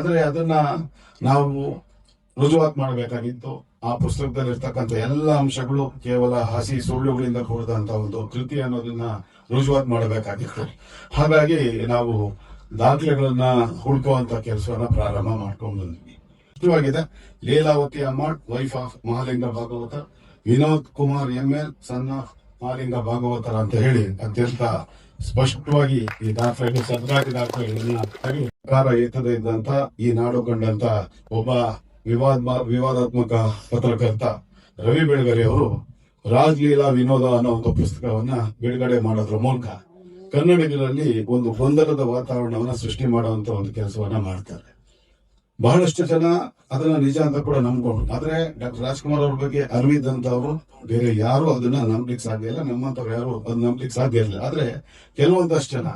ಆದ್ರೆ ಅದನ್ನ ನಾವು ರುಜುವಾತ್ ಮಾಡಬೇಕಾಗಿತ್ತು. ಆ ಪುಸ್ತಕದಲ್ಲಿ ಇರ್ತಕ್ಕಂಥ ಎಲ್ಲ ಅಂಶಗಳು ಕೇವಲ ಹಸಿ ಸುಳ್ಳುಗಳಿಂದ ಕೂಡಿದಂತ ಒಂದು ಕೃತಿ ಅನ್ನೋದನ್ನ ರುಜುವಾತ್ ಮಾಡಬೇಕಾಗಿತ್ತು. ಹಾಗಾಗಿ ನಾವು ದಾಖಲೆಗಳನ್ನ ಹುಡುಕುವಂತ ಕೆಲಸವನ್ನ ಪ್ರಾರಂಭ ಮಾಡ್ಕೊಂಡು ಬಂದ್ವಿ. ಇಷ್ಟವಾಗಿದೆ. Leelavathi Ammal, wife of Mahalinga Bhagavathar, Vinod Kumar ML, son of Mahalinga ಭಾಗವತರ ಅಂತ ಹೇಳಿ ಅತ್ಯಂತ ಸ್ಪಷ್ಟವಾಗಿ ಈ ದಾಖಲೆಗಳು, ಸರ್ಕಾರಿ ದಾಖಲೆಗಳನ್ನ ಸರ್ಕಾರ ಏತದೆ ಇದ್ದಂತ ಈ ನಾಡು ಕಂಡಂತ ಒಬ್ಬ ವಿವಾದಾತ್ಮಕ ಪತ್ರಕರ್ತ ರವಿ ಬೆಳಗೆರೆ ಅವರು ರಾಜ್ಲೀಲಾ ವಿನೋದ ಅನ್ನೋ ಒಂದು ಪುಸ್ತಕವನ್ನ ಬಿಡುಗಡೆ ಮಾಡೋದ್ರ ಮೂಲಕ ಕನ್ನಡಿಗರಲ್ಲಿ ಒಂದು ಗೊಂದಲದ ವಾತಾವರಣವನ್ನ ಸೃಷ್ಟಿ ಮಾಡುವಂತ ಒಂದು ಕೆಲಸವನ್ನ ಮಾಡ್ತಾರೆ. ಬಹಳಷ್ಟು ಜನ ಅದನ್ನ ನಿಜ ಅಂತ ಕೂಡ ನಂಬ್ಕೊಂಡ್ರು. ಆದ್ರೆ ಡಾಕ್ಟರ್ ರಾಜ್ಕುಮಾರ್ ಅವ್ರ ಬಗ್ಗೆ ಅರಿವಿದ್ದಂತವ್ರು ಬೇರೆ ಯಾರು ಅದನ್ನ ನಂಬಲಿಕ್ಕೆ ಸಾಧ್ಯ ಇಲ್ಲ. ನಮ್ಮಂತವ್ರು ಯಾರು ಅದನ್ನ ನಂಬಲಿಕ್ಕೆ ಸಾಧ್ಯ ಇಲ್ಲ. ಆದ್ರೆ ಕೆಲವೊಂದಷ್ಟು ಜನ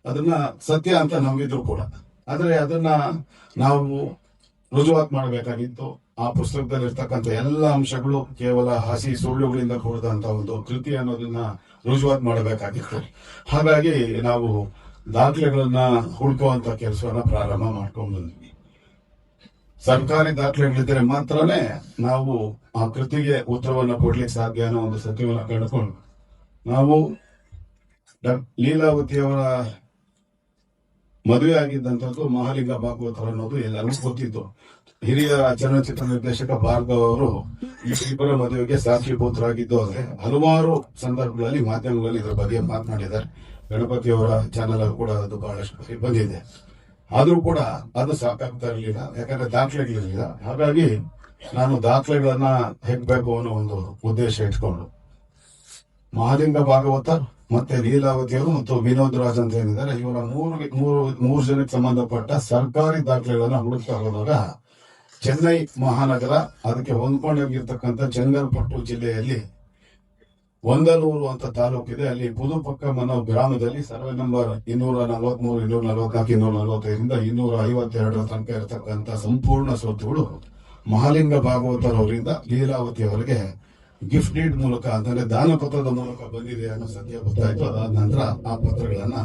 ಅದನ್ನ ಸತ್ಯ ಅಂತ ನಂಬಿದ್ರು ಕೂಡ. ಆದ್ರೆ ಅದನ್ನ ನಾವು ರುಜುವಾತ್ ಮಾಡಬೇಕಾಗಿತ್ತು. ಆ ಪುಸ್ತಕದಲ್ಲಿ ಇರ್ತಕ್ಕಂಥ ಎಲ್ಲ ಅಂಶಗಳು ಕೇವಲ ಹಸಿ ಸುಳ್ಳುಗಳಿಂದ ಕೂಡಿದಂತ ಒಂದು ಕೃತಿ ಅನ್ನೋದನ್ನ ರುಜುವಾತ್ ಮಾಡಬೇಕಾಗಿತ್ತು. ಹಾಗಾಗಿ ನಾವು ದಾಖಲೆಗಳನ್ನ ಹುಡುಕುವಂತ ಕೆಲಸವನ್ನ ಪ್ರಾರಂಭ ಮಾಡ್ಕೊಂಡು ಬಂದ್ವಿ. ಸರ್ಕಾರಿ ದಾಖಲೆಗಳಿದ್ರೆ ಮಾತ್ರನೇ ನಾವು ಆ ಕೃತಿಗೆ ಉತ್ತರವನ್ನ ಕೊಡ್ಲಿಕ್ಕೆ ಸಾಧ್ಯ ಅನ್ನೋ ಒಂದು ಸತ್ಯವನ್ನ ಕಂಡುಕೊಂಡು ನಾವು ಲೀಲಾವತಿಯವರ ಮದುವೆ ಆಗಿದ್ದಂಥದ್ದು ಮಹಾಲಿಂಗ ಭಾಗವತರ ಅನ್ನೋದು ಎಲ್ಲರಿಗೂ ಗೊತ್ತಿತ್ತು. ಹಿರಿಯ ಚಲನಚಿತ್ರ ನಿರ್ದೇಶಕ ಭಾರ್ಗವ್ ಅವರು ಈ ಇಬ್ಬರ ಮದುವೆಗೆ ಸಾಕ್ಷೀಭೂತರಾಗಿದ್ದು. ಆದ್ರೆ ಹಲವಾರು ಸಂದರ್ಭಗಳಲ್ಲಿ ಮಾಧ್ಯಮಗಳಲ್ಲಿ ಇದರ ಬಗ್ಗೆ ಮಾತನಾಡಿದ್ದಾರೆ. ಗಣಪತಿಯವರ ಚಾನೆಲ್ ಕೂಡ ಅದು ಬಹಳಷ್ಟು ಬಂದಿದೆ. ಆದ್ರೂ ಕೂಡ ಅದು ಸಾಕಾಗ್ತಾ ಇರಲಿಲ್ಲ, ಯಾಕಂದ್ರೆ ದಾಖಲೆಗಳಿರಲಿಲ್ಲ. ಹಾಗಾಗಿ ನಾನು ದಾಖಲೆಗಳನ್ನ ಹೆಗ್ಬೇಕು ಅನ್ನೋ ಒಂದು ಉದ್ದೇಶ ಇಟ್ಕೊಂಡು ಮಹಾಲಿಂಗ ಭಾಗವತರ್ ಮತ್ತೆ ಲೀಲಾವತಿಯವರು ಮತ್ತು ವಿನೋದ್ ರಾಜ್ ಅಂತ ಏನಿದ್ದಾರೆ, ಇವರ ಮೂರು ಜನಕ್ಕೆ ಸಂಬಂಧಪಟ್ಟ ಸರ್ಕಾರಿ ದಾಖಲೆಗಳನ್ನ ಹುಡುಕ್ತಾ ಹೋದಾಗ ಚೆನ್ನೈ ಮಹಾನಗರ, ಅದಕ್ಕೆ ಹೊಂದ್ಕೊಂಡೋಗಿರ್ತಕ್ಕಂಥ ಚೆಂಗಲ್ಪಟ್ಟು ಜಿಲ್ಲೆಯಲ್ಲಿ ಒಂದಲೂರು ಅಂತ ತಾಲೂಕಿದೆ. ಅಲ್ಲಿ ಪುದುಪಕ್ಕಂ ಅನ್ನೋ ಗ್ರಾಮದಲ್ಲಿ ಸರ್ವೆ ನಂಬರ್ 243, 244, 245ರಿಂದ 252 ತನಕ ಇರತಕ್ಕಂಥ ಸಂಪೂರ್ಣ ಸ್ವತ್ತುಗಳು ಮಹಾಲಿಂಗ ಭಾಗವತರ್ ಅವರಿಂದ ಲೀಲಾವತಿ ಅವರಿಗೆ ಗಿಫ್ಟ್ ಡೀಡ್ ಮೂಲಕ ಅಂದರೆ ದಾನ ಪತ್ರದ ಮೂಲಕ ಬಂದಿದೆ ಅನ್ನೋ ಸತ್ಯ ಗೊತ್ತಾಯ್ತು. ಅದಾದ ನಂತರ ಆ ಪತ್ರಗಳನ್ನ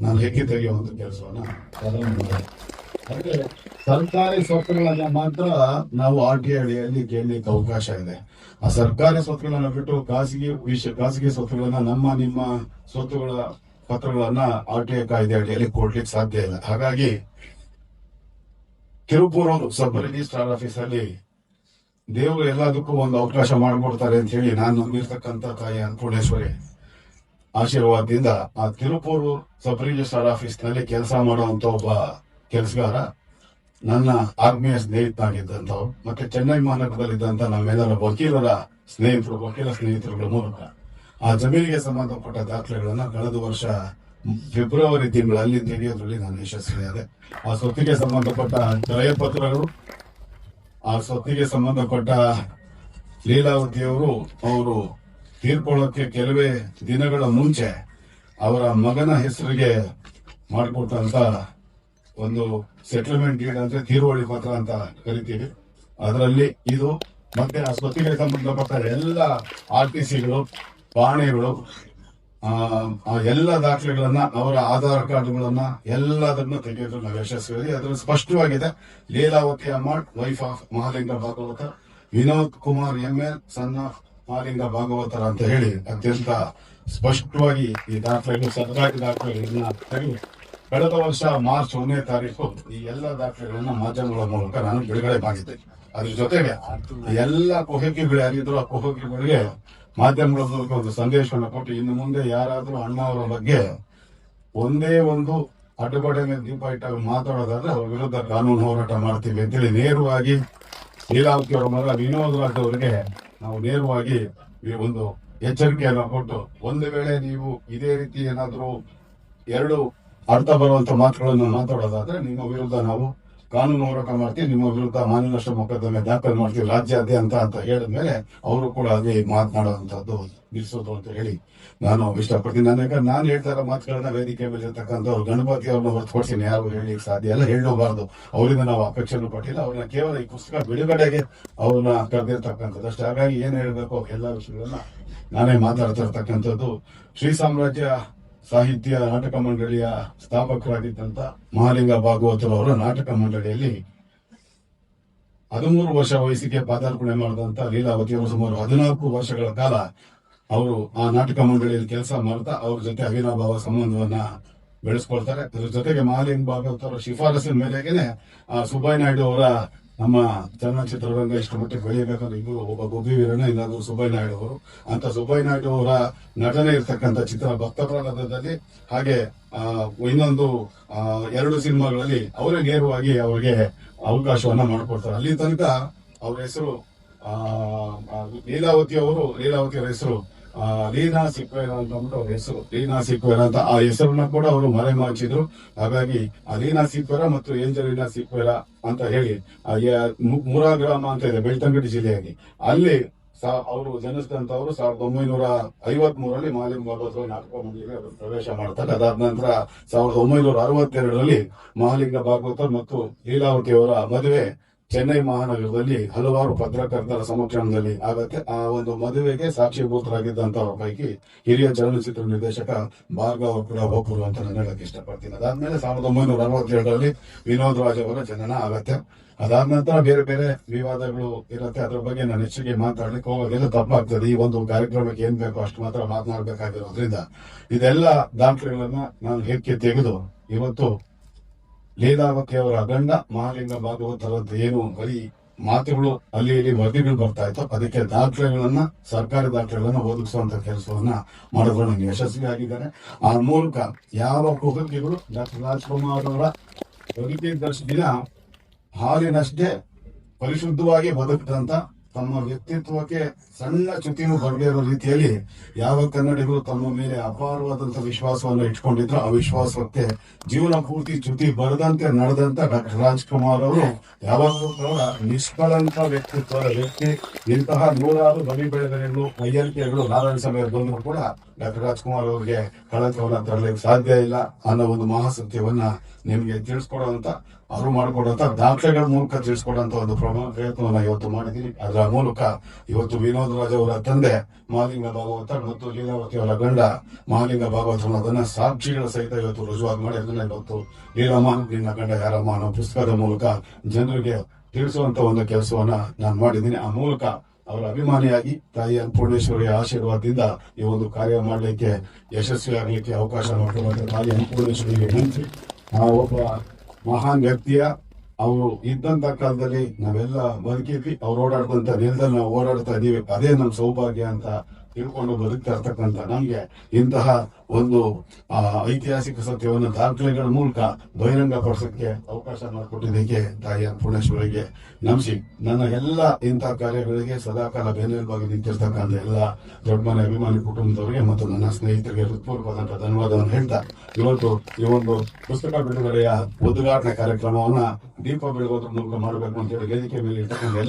ನಾನು ಹೆಕ್ಕಿ ತೆಗೆಯುವಂತ ಕೆಲಸವನ್ನ ಪ್ರಾರಂಭ ಮಾಡಿದೆ. ಹಾಗೆ ಸರ್ಕಾರಿ ಸ್ವತ್ತುಗಳನ್ನ ಮಾತ್ರ ನಾವು RTI ಅಡಿಯಲ್ಲಿ ಕೇಳಲಿಕ್ಕೆ ಅವಕಾಶ ಇದೆ. ಆ ಸರ್ಕಾರಿ ಸ್ವತ್ತುಗಳನ್ನ ಬಿಟ್ಟು ಖಾಸಗಿ ಸ್ವತ್ತುಗಳನ್ನ ನಿಮ್ಮ ಸ್ವತ್ತುಗಳ ಪತ್ರಗಳನ್ನ RTI ಕಾಯ್ದೆ ಅಡಿಯಲ್ಲಿ ಕೊಡ್ಲಿಕ್ಕೆ ಸಾಧ್ಯ ಇಲ್ಲ. ಹಾಗಾಗಿ ತಿರುಪೂರ್ ಸಬ್ ರಿಜಿಸ್ಟ್ರಾರ್ ಆಫೀಸ್ ಅಲ್ಲಿ ದೇವರು ಎಲ್ಲದಕ್ಕೂ ಒಂದು ಅವಕಾಶ ಮಾಡಿಕೊಡ್ತಾರೆ ಅಂತ ಹೇಳಿ ನಾನು ನಂಬಿರ್ತಕ್ಕಂಥ ತಾಯಿ ಅನ್ನಪೂರ್ಣೇಶ್ವರಿ ಆಶೀರ್ವಾದದಿಂದ ಆ ತಿರುಪೂರು ಸಬ್ ರಿಜಿಸ್ಟ್ರಾರ್ ಆಫೀಸ್ ನಲ್ಲಿ ಕೆಲಸ ಮಾಡುವಂತ ಒಬ್ಬ ಕೆಲಸಗಾರ ನನ್ನ ಆತ್ಮೀಯ ಸ್ನೇಹಿತನಾಗಿದ್ದಂಥವ್ರು, ಮತ್ತೆ ಚೆನ್ನೈ ಮಹಾನಗರದಲ್ಲಿದ್ದಂತ ನಮ್ಮೆಲ್ಲರ ವಕೀಲ ಸ್ನೇಹಿತರುಗಳ ಮೂಲಕ ಆ ಜಮೀನಿಗೆ ಸಂಬಂಧಪಟ್ಟ ದಾಖಲೆಗಳನ್ನ ಕಳೆದ ವರ್ಷ ಫೆಬ್ರವರಿ ತಿಂಗಳಲ್ಲಿ ತೆಗೆಯೋದ್ರಲ್ಲಿ ನಾನು ಯಶಸ್ವಿಯಾದೆ. ಆ ಸ್ವತ್ತಿಗೆ ಸಂಬಂಧಪಟ್ಟ ಕ್ರಯಪತ್ರಗಳು, ಆ ಸ್ವತ್ತಿಗೆ ಸಂಬಂಧಪಟ್ಟ ಲೀಲಾವತಿಯವರು ಅವರು ತೀರ್ಕೊಳ್ಳೋಕೆ ಕೆಲವೇ ದಿನಗಳ ಮುಂಚೆ ಅವರ ಮಗನ ಹೆಸರಿಗೆ ಮಾಡಿಕೊಟ್ಟಂತ ಒಂದು ಸೆಟಲ್ಮೆಂಟ್ ಡೀಡ್ ಅಂದ್ರೆ ತೀರುವಳಿ ಪತ್ರ ಅಂತ ಕರಿತೀವಿ. ಅದರಲ್ಲಿ ಇದು ಮತ್ತೆ ಆ ಸ್ವತ್ತಿಗೆ ಸಂಬಂಧಪಟ್ಟ ಎಲ್ಲ RTCಗಳು, ಪಾಣೆಗಳು, ಆ ಎಲ್ಲ ದಾಖಲೆಗಳನ್ನ, ಅವರ ಆಧಾರ್ ಕಾರ್ಡ್ಗಳನ್ನ ಎಲ್ಲದನ್ನ ತೆಗೆಯೋದು ನಾವು ಯಶಸ್ವಿ. ಅದ್ರಲ್ಲಿ ಸ್ಪಷ್ಟವಾಗಿದೆ Leelavathi Ammal, wife of Mahalinga Bhagavathar, Vinod Kumar ML, son of Mahalinga ಭಾಗವತರ ಅಂತ ಹೇಳಿ ಅತ್ಯಂತ ಸ್ಪಷ್ಟವಾಗಿ ಈ ದಾಖಲೆಗಳು, ಸರ್ಕಾರಿ ದಾಖಲೆಗಳನ್ನ ತೆಗೆದು ಕಳೆದ ವರ್ಷ ಮಾರ್ಚ್ 1ನೇ ತಾರೀಕು ಈ ಎಲ್ಲ ದಾಖಲೆಗಳನ್ನ ಮಾಧ್ಯಮಗಳ ಮೂಲಕ ನಾನು ಬಿಡುಗಡೆ ಮಾಡಿದ್ದೆ. ಅದ್ರ ಜೊತೆಗೆ ಎಲ್ಲ ಕುಹಕಿಗಳು ಯಾರಿದ್ರು ಆ ಕುಹಕಿಗಳಿಗೆ ಮಾಧ್ಯಮಗಳ ಮೂಲಕ ಒಂದು ಸಂದೇಶವನ್ನು ಕೊಟ್ಟು ಇನ್ನು ಮುಂದೆ ಯಾರಾದ್ರೂ ಅಣ್ಣ ಅವರ ಬಗ್ಗೆ ಒಂದೇ ಒಂದು ಅಡ್ಡಗೋಡೆ ಮೇಲೆ ದೀಪ ಇಟ್ಟಾಗ ಮಾತಾಡೋದಾದ್ರೆ ಅವ್ರ ವಿರುದ್ಧ ಕಾನೂನು ಹೋರಾಟ ಮಾಡ್ತೀವಿ ಅಂತೇಳಿ ನೇರವಾಗಿ ಲೀಲಾವತಿ ಅವರ ಮಗ ವಿನೋದ್ ರಾಜ್ ಅವರಿಗೆ ನಾವು ನೇರವಾಗಿ ಒಂದು ಎಚ್ಚರಿಕೆಯನ್ನು ಕೊಟ್ಟು, ಒಂದು ವೇಳೆ ನೀವು ಇದೇ ರೀತಿ ಏನಾದ್ರೂ ಎರಡು ಅರ್ಥ ಬರುವಂತ ಮಾತುಗಳನ್ನು ಮಾತಾಡೋದಾದ್ರೆ ನಿಮ್ಮ ವಿರುದ್ಧ ನಾವು ಕಾನೂನು ಹೋರಾಟ ಮಾಡ್ತೀವಿ, ನಿಮ್ಮ ವಿರುದ್ಧ ಮಾನನಷ್ಟ ಮೊಕದ್ದಮೆ ದಾಖಲು ಮಾಡ್ತೀವಿ ರಾಜ್ಯಾದ್ಯಂತ ಅಂತ ಹೇಳಿದ್ಮೇಲೆ ಅವರು ಕೂಡ ಅದೇ ಮಾತನಾಡುವಂತದ್ದು ನಿಲ್ಲಿಸೋದು ಅಂತ ಹೇಳಿ ನಾನು ಇಷ್ಟಪಡ್ತೀನಿ. ನಾನು ಹೇಳ್ತಾ ಇರೋ ಮಾತುಗಳನ್ನ ವೇದಿಕೆ ಮೇಲೆ ಇರ್ತಕ್ಕಂಥವ್ರು ಗಣಪತಿ ಅವ್ರನ್ನ ಹೊರತುಪಡಿಸಿ ಯಾರು ಹೇಳಲಿಕ್ಕೆ ಸಾಧ್ಯ ಇಲ್ಲ, ಹೇಳಬಾರ್ದು. ಅವರಿಂದ ನಾವು ಅಪೇಕ್ಷೆಯನ್ನು ಪಟ್ಟಿಲ್ಲ. ಅವ್ರನ್ನ ಕೇವಲ ಈ ಪುಸ್ತಕ ಬಿಡುಗಡೆಗೆ ಅವ್ರನ್ನ ಕರೆದಿರ್ತಕ್ಕಂಥದ್ದು ಅಷ್ಟೇ. ಹಾಗಾಗಿ ಏನ್ ಹೇಳ್ಬೇಕು ಎಲ್ಲ ವಿಷಯಗಳನ್ನ ನಾನೇ ಮಾತಾಡ್ತಾ ಇರ್ತಕ್ಕಂಥದ್ದು. ಶ್ರೀ ಸಾಮ್ರಾಜ್ಯ ಸಾಹಿತ್ಯ ನಾಟಕ ಮಂಡಳಿಯ ಸ್ಥಾಪಕರಾಗಿದ್ದಂತ ಮಹಾಲಿಂಗ ಭಾಗವತರು ಅವರ ನಾಟಕ ಮಂಡಳಿಯಲ್ಲಿ 13 ವರ್ಷ ವಯಸ್ಸಿಗೆ ಪಾದಾರ್ಪಣೆ ಮಾಡಿದಂತ ಲೀಲಾವತಿ ಅವರು ಸುಮಾರು 14 ವರ್ಷಗಳ ಕಾಲ ಅವರು ಆ ನಾಟಕ ಮಂಡಳಿಯಲ್ಲಿ ಕೆಲಸ ಮಾಡ್ತಾ ಅವ್ರ ಜೊತೆ ಅವಿನಾಭಾವ ಸಂಬಂಧವನ್ನ ಬೆಳೆಸ್ಕೊಳ್ತಾರೆ. ಅದ್ರ ಜೊತೆಗೆ ಮಹಾಲಿಂಗ ಭಾಗವತರ ಶಿಫಾರಸಿನ ಮೇರೆಗೆನೆ ಸುಬ್ಬಯ್ಯ ನಾಯ್ಡು ಅವರ ನಮ್ಮ ಚಲನಚಿತ್ರರಂಗ ಇಷ್ಟು ಮಟ್ಟಿಗೆ ಬೆಳೆಯಬೇಕಂದ್ರೆ ಇಬ್ಬರು ಒಬ್ಬ ಗುಬ್ಬಿ ವೀರಣ್ಣ, ಇನ್ನೊಂದು ಸುಬ್ಬಯ್ಯ ನಾಯ್ಡು ಅವರು. ಅಂತ ಸುಬ್ಬಯ್ಯ ನಾಯ್ಡು ಅವರ ನಟನೆ ಇರ್ತಕ್ಕಂಥ ಚಿತ್ರ ಭಕ್ತ ಪ್ರಹ್ಲಾದದಲ್ಲಿ, ಹಾಗೆ ಇನ್ನೊಂದು 2 ಸಿನಿಮಾಗಳಲ್ಲಿ ಅವರೇ ನೇರವಾಗಿ ಅವರಿಗೆ ಅವಕಾಶವನ್ನ ಮಾಡಿಕೊಡ್ತಾರೆ. ಅಲ್ಲಿ ತನಕ ಅವ್ರ ಹೆಸರು ಲೀಲಾವತಿ ಅವರ ಹೆಸರು ಲೀನಾ ಸಿಕ್ವೇರ ಅಂತ ಅಂದ್ಬಿಟ್ಟು ಅವ್ರ ಹೆಸರು ಲೀನಾ ಸಿಕ್ವೇರ ಅಂತ, ಆ ಹೆಸರನ್ನ ಕೂಡ ಅವರು ಮರೆಮಾಚಿದ್ರು. ಹಾಗಾಗಿ ಆ ಲೀನಾ ಸಿಕ್ವೇರ ಮತ್ತು ಏಂಜಲಿನಾ ಸಿಕ್ವೇರ ಅಂತ ಹೇಳಿ ಮುರಾ ಗ್ರಾಮ ಅಂತ ಇದೆ ಬೆಳ್ತಂಗಡಿ ಜಿಲ್ಲೆಯಾಗಿ, ಅಲ್ಲಿ ಅವರು ಜನಿಸಿದಂತವರು 1953ರಲ್ಲಿ ಮಹಾಲಿಂಗ ಭಾಗವತರು ನಾಟಕ ಮಂಡಳಿಗೆ ಪ್ರವೇಶ ಮಾಡ್ತಾರೆ. ಅದಾದ ನಂತರ 1962ರಲ್ಲಿ ಮಹಾಲಿಂಗ ಭಾಗವತರು ಮತ್ತು ಲೀಲಾವತಿ ಅವರ ಮದುವೆ ಚೆನ್ನೈ ಮಹಾನಗರದಲ್ಲಿ ಹಲವಾರು ಪತ್ರಕರ್ತರ ಸಮಕ್ಷಮದಲ್ಲಿ ಆಗತ್ತೆ. ಆ ಒಂದು ಮದುವೆಗೆ ಸಾಕ್ಷೀಭೂತರಾಗಿದ್ದಂತವ್ರ ಪೈಕಿ ಹಿರಿಯ ಚಲನಚಿತ್ರ ನಿರ್ದೇಶಕ ಭಾರ್ಗವ್ ಅವರು ಕೂಡ ಒಬ್ಬರು ಅಂತ ನಾನು ಹೇಳಕ್ ಇಷ್ಟಪಡ್ತೀನಿ. ಅದಾದ್ಮೇಲೆ 1962ರಲ್ಲಿ ವಿನೋದ್ ರಾಜ್ ಅವರ ಜನನ ಆಗತ್ತೆ. ಅದಾದ ನಂತರ ಬೇರೆ ಬೇರೆ ವಿವಾದಗಳು ಇರುತ್ತೆ. ಅದ್ರ ಬಗ್ಗೆ ನಾನು ಹೆಚ್ಚಿಗೆ ಮಾತಾಡ್ಲಿಕ್ಕೆ ಹೋಗೋದೆಲ್ಲ ತಪ್ಪಾಗ್ತದೆ. ಈ ಒಂದು ಕಾರ್ಯಕ್ರಮಕ್ಕೆ ಏನ್ ಬೇಕೋ ಅಷ್ಟು ಮಾತ್ರ ಮಾತನಾಡಬೇಕಾಗಿರೋದ್ರಿಂದ ಇದೆಲ್ಲ ದಾಖಲೆಗಳನ್ನ ನಾನು ಹೆಕ್ಕಿ ತೆಗೆದು ಇವತ್ತು ಲೀಲಾವತಿ ಅವರ ಗಂಡ ಮಹಾಲಿಂಗ ಭಾಗವತರದ್ದು ಏನು ಬರೀ ಮಾತುಗಳು ಅಲ್ಲಿ ಇಲ್ಲಿ ವರದಿಗಳು ಬರ್ತಾ ಇತ್ತು, ಅದಕ್ಕೆ ದಾಖಲೆಗಳನ್ನ ಸರ್ಕಾರಿ ದಾಖಲೆಗಳನ್ನ ಒದಗಿಸುವಂತ ಕೆಲಸವನ್ನ ಮಾಡೋದ್ರಲ್ಲಿ ನನಗೆ ಯಶಸ್ವಿ ಆಗಿದ್ದಾರೆ. ಆ ಮೂಲಕ ಯಾವ ಕುಟುಂಬಿಗಳು ಡಾಕ್ಟರ್ ರಾಜ್ಕುಮಾರ್ ಅವರ ಬದುಕಿದ್ದಷ್ಟು ದಿನ ಹಾಲಿನಷ್ಟೇ ಪರಿಶುದ್ಧವಾಗಿ ಬದುಕಿದಂತ, ತಮ್ಮ ವ್ಯಕ್ತಿತ್ವಕ್ಕೆ ಸಣ್ಣ ಚ್ಯುತಿಯೂ ಬರದೇ ಇರೋ ರೀತಿಯಲ್ಲಿ ಯಾವ ಕನ್ನಡಿಗರು ತಮ್ಮ ಮೇಲೆ ಅಪಾರವಾದಂತಹ ವಿಶ್ವಾಸವನ್ನು ಇಟ್ಕೊಂಡಿದ್ರು, ಆ ವಿಶ್ವಾಸಕ್ಕೆ ಜೀವನ ಪೂರ್ತಿ ಚ್ಯುತಿ ಬರದಂತೆ ನಡೆದಂತ ಡಾಕ್ಟರ್ ರಾಜ್ಕುಮಾರ್ ಅವರು ಯಾವಾಗಲೂ ಕೂಡ ನಿಷ್ಕಳಂಕ ವ್ಯಕ್ತಿತ್ವದ ವ್ಯಕ್ತಿ. ಇಂತಹ 100 ಬಲಿ ಬೆಳೆಗಳು ಕೈಯರಿಕೆಗಳು ನಾರಾಯಣ ಸಮಯ ಬಂದರೂ ಕೂಡ ಡಾಕ್ಟರ್ ರಾಜ್ಕುಮಾರ್ ಅವರಿಗೆ ಕಳಂಕವನ್ನ ತರಲಿಕ್ಕೆ ಸಾಧ್ಯ ಇಲ್ಲ ಅನ್ನೋ ಒಂದು ಮಹಾಸತ್ಯವನ್ನ ನಿಮ್ಗೆ ತಿಳಿಸ್ಕೊಡುವಂತ, ಅವರು ಮಾಡಿಕೊಡುವಂತ ದಾಖಲೆಗಳ ಮೂಲಕ ತಿಳಿಸ್ಕೊಡುವಂತ ಒಂದು ಪ್ರಯತ್ನವನ್ನ ಇವತ್ತು ಮಾಡಿದ್ದೀನಿ. ಅದರ ಮೂಲಕ ಇವತ್ತು ವಿನೋದ್ ರಾಜ್ ಅವರ ತಂದೆ ಮಹಾಲಿಂಗ ಭಾಗವತ ಮತ್ತು ಲೀಲಾವತಿ ಅವರ ಗಂಡ ಮಹಾಲಿಂಗ ಭಾಗವತ ಅದನ್ನ ಸಾಕ್ಷಿಗಳ ಸಹಿತ ಇವತ್ತು ರುಜುವಾತು ಮಾಡಿ ಅದನ್ನ ಇವತ್ತು ಲೀಲಮ್ಮ ನಿನ್ನ ಗಂಡ ಯಾರಮ್ಮ ಅನ್ನೋ ಪುಸ್ತಕದ ಮೂಲಕ ಜನರಿಗೆ ತಿಳಿಸುವಂತ ಒಂದು ಕೆಲಸವನ್ನ ನಾನು ಮಾಡಿದ್ದೀನಿ. ಆ ಮೂಲಕ ಅವರ ಅಭಿಮಾನಿಯಾಗಿ ತಾಯಿ ಅನ್ನಪೂರ್ಣೇಶ್ವರಿಯ ಆಶೀರ್ವಾದದಿಂದ ಈ ಒಂದು ಕಾರ್ಯ ಮಾಡಲಿಕ್ಕೆ ಯಶಸ್ವಿ ಆಗಲಿಕ್ಕೆ ಅವಕಾಶ ಮಾಡಿರುವಂತ ತಾಯಿ ಅನ್ನಪೂರ್ಣೇಶ್ವರಿಗೆ ನೆನಪಿ ಆ ಒಬ್ಬ ಮಹಾನ್ ವ್ಯಕ್ತಿಯ ಅವರು ಇದ್ದಂತ ಕಾಲದಲ್ಲಿ ನಾವೆಲ್ಲ ಬದುಕಿದ್ವಿ, ಅವ್ರು ಓಡಾಡ್ದಂತ ನೆಲದಲ್ಲಿ ನಾವು ಓಡಾಡ್ತಾ ಇದೀವಿ, ಅದೇ ನಮ್ಮ ಸೌಭಾಗ್ಯ ಅಂತ ತಿಳ್ಕೊಂಡು ಬದುಕ್ತಾ ಇರ್ತಕ್ಕಂಥ ನಮ್ಗೆ ಇಂತಹ ಒಂದು ಐತಿಹಾಸಿಕ ಸತ್ಯವನ್ನು ದಾಖಲೆಗಳ ಮೂಲಕ ಬಹಿರಂಗ ಪಡಿಸೋಕ್ಕೆ ಅವಕಾಶ ಮಾಡಿಕೊಟ್ಟಿದ್ದಕ್ಕೆ ತಾಯಿ ಅನ್ನಪೂರ್ಣೇಶ್ವರಿಗೆ ನಮಿಸಿ ನನ್ನ ಎಲ್ಲ ಇಂತಹ ಕಾರ್ಯಗಳಿಗೆ ಸದಾಕಾಲ ಬೆನ್ನೆಲುಬಾಗಿ ನಿಂತಿರ್ತಕ್ಕಂಥ ಎಲ್ಲ ದೊಡ್ಡ ಮನೆ ಅಭಿಮಾನಿ ಕುಟುಂಬದವರಿಗೆ ಮತ್ತು ನನ್ನ ಸ್ನೇಹಿತರಿಗೆ ಹೃತ್ಪೂರ್ವಕವಾದಂತಹ ಧನ್ಯವಾದವನ್ನು ಹೇಳ್ತಾ ಇವತ್ತು ಈ ಒಂದು ಪುಸ್ತಕ ಬಿಡುಗಡೆಯ ಉದ್ಘಾಟನೆ ಕಾರ್ಯಕ್ರಮವನ್ನ ದೀಪ ಬೆಳಗೋದ್ರ ಮೂಲಕ ಮಾಡಬೇಕು ಅಂತ ಹೇಳಿ ವೇದಿಕೆ ಮೇಲೆ ಇರ್ತಕ್ಕಂಥ